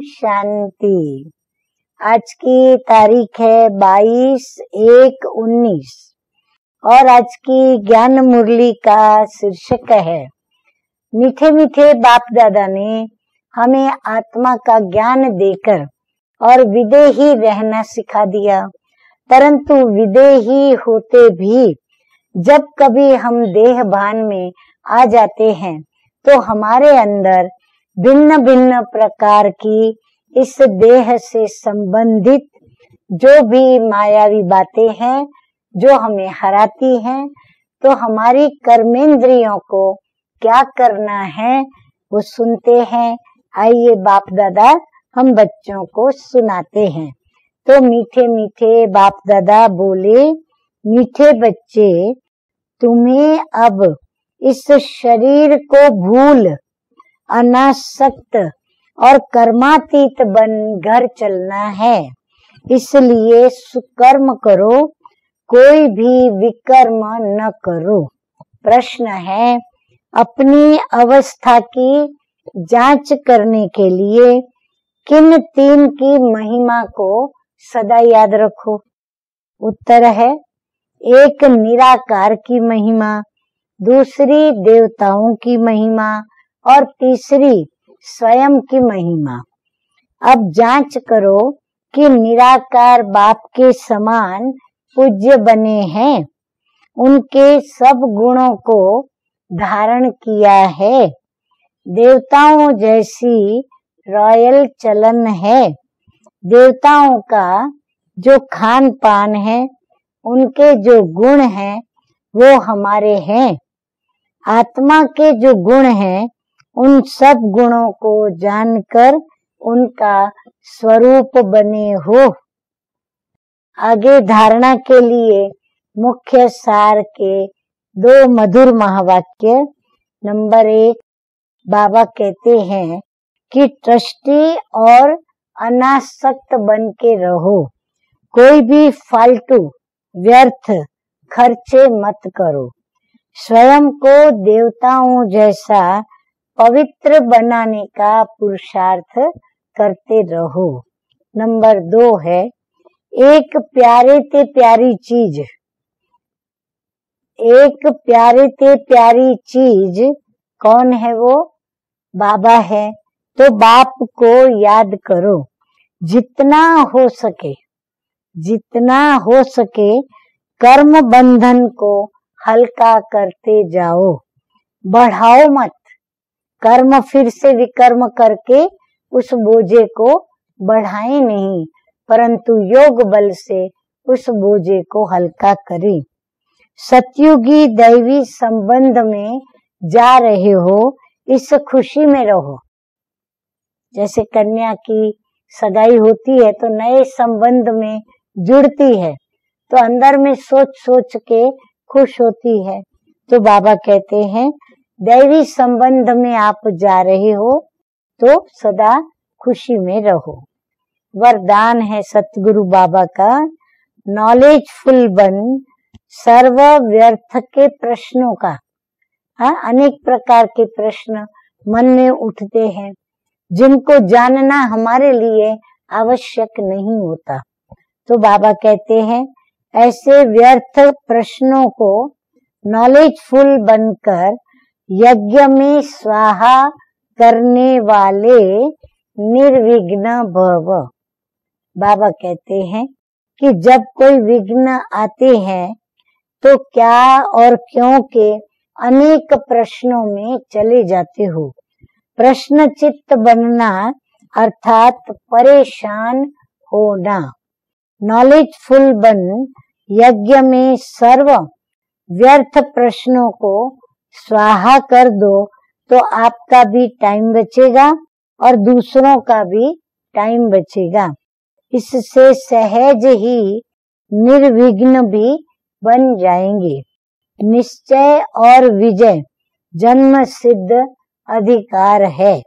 शांति। आज की तारीख है 22/1/19 और आज की ज्ञान मुरली का शीर्षक है मीठे मीठे बाप दादा ने हमें आत्मा का ज्ञान देकर और विदेही रहना सिखा दिया, परंतु विदेही होते भी जब कभी हम देह भान में आ जाते हैं तो हमारे अंदर भिन्न भिन्न प्रकार की इस देह से संबंधित जो भी मायावी बातें हैं जो हमें हराती हैं, तो हमारी कर्मेंद्रियों को क्या करना है वो सुनते हैं। आइए बाप दादा हम बच्चों को सुनाते हैं। तो मीठे मीठे बाप दादा बोले, मीठे बच्चे तुम्हें अब इस शरीर को भूल अनासक्त और कर्मातीत बन घर चलना है, इसलिए सुकर्म करो, कोई भी विकर्म न करो। प्रश्न है, अपनी अवस्था की जांच करने के लिए किन तीन की महिमा को सदा याद रखो? उत्तर है, एक निराकार की महिमा, दूसरी देवताओं की महिमा और तीसरी स्वयं की महिमा। अब जांच करो कि निराकार बाप के समान पूज्य बने हैं, उनके सब गुणों को धारण किया है, देवताओं जैसी रॉयल चलन है, देवताओं का जो खान पान है, उनके जो गुण हैं वो हमारे हैं, आत्मा के जो गुण हैं उन सब गुणों को जानकर उनका स्वरूप बने हो। आगे धारणा के लिए मुख्य सार के 2 मधुर महावाक्य। नंबर 1, बाबा कहते हैं कि ट्रस्टी और अनासक्त बन के रहो, कोई भी फालतू व्यर्थ खर्चे मत करो, स्वयं को देवताओं जैसा पवित्र बनाने का पुरुषार्थ करते रहो। नंबर 2 है, एक प्यारे ते प्यारी चीज, एक प्यारे ते प्यारी चीज कौन है? वो बाबा है। तो बाप को याद करो, जितना हो सके कर्म बंधन को हल्का करते जाओ, बढ़ाओ मत। कर्म फिर से विकर्म करके उस बोझे को बढ़ाए नहीं, परंतु योग बल से उस बोझे को हल्का करें। सतयुगी दैवी संबंध में जा रहे हो, इस खुशी में रहो। जैसे कन्या की सगाई होती है तो नए संबंध में जुड़ती है तो अंदर में सोच सोच के खुश होती है। तो बाबा कहते हैं दैवी संबंध में आप जा रहे हो तो सदा खुशी में रहो। वरदान है सतगुरु बाबा का, नॉलेजफुल बन सर्व व्यर्थ के प्रश्नों का। अनेक प्रकार के प्रश्न मन में उठते हैं जिनको जानना हमारे लिए आवश्यक नहीं होता। तो बाबा कहते हैं ऐसे व्यर्थ प्रश्नों को नॉलेजफुल बनकर यज्ञ में स्वाहा करने वाले निर्विघ्न भव। बाबा कहते हैं कि जब कोई विघ्न आते हैं तो क्या और क्यों के अनेक प्रश्नों में चले जाते हो। प्रश्न चित्त बनना अर्थात परेशान होना। नॉलेजफुल बन यज्ञ में सर्व व्यर्थ प्रश्नों को स्वाहा कर दो तो आपका भी टाइम बचेगा और दूसरों का भी टाइम बचेगा। इससे सहज ही निर्विघ्न भी बन जाएंगे। निश्चय और विजय जन्म सिद्ध अधिकार है।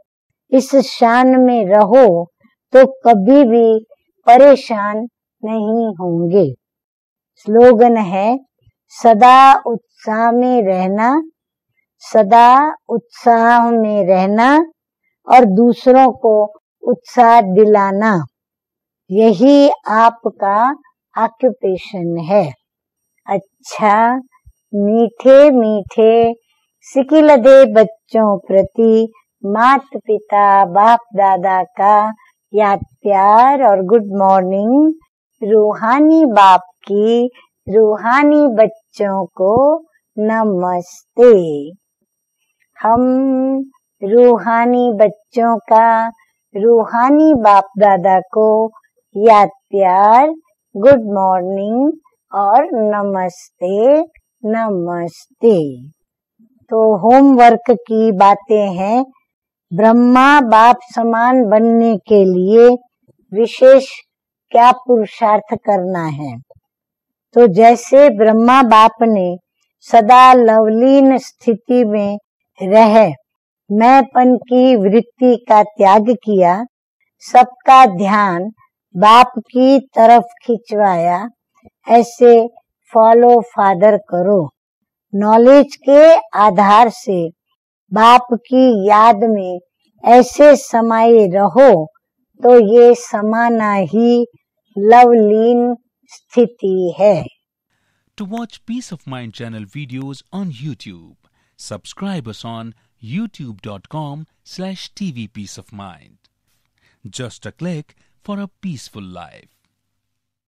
इस शान में रहो तो कभी भी परेशान नहीं होंगे। स्लोगन है सदा उत्साह में रहना, सदा उत्साह में रहना और दूसरों को उत्साह दिलाना, यही आपका ऑक्यूपेशन है। अच्छा, मीठे मीठे सिकिलदे बच्चों प्रति माता पिता बाप दादा का याद प्यार और गुड मॉर्निंग। रूहानी बाप की रूहानी बच्चों को नमस्ते। हम रूहानी बच्चों का रूहानी बाप दादा को याद प्यार, गुड मॉर्निंग और नमस्ते नमस्ते। तो होमवर्क की बातें हैं। ब्रह्मा बाप समान बनने के लिए विशेष क्या पुरुषार्थ करना है? तो जैसे ब्रह्मा बाप ने सदा लवलीन स्थिति में रह मैंपन की वृत्ति का त्याग किया, सबका ध्यान बाप की तरफ खिंचवाया, ऐसे फॉलो फादर करो। नॉलेज के आधार से बाप की याद में ऐसे समाये रहो तो ये समाना ही लवलीन स्थिति है। To watch Peace of Mind channel videos on YouTube, subscribe us on youtube.com/tvpeaceofmind. Just a click for a peaceful life.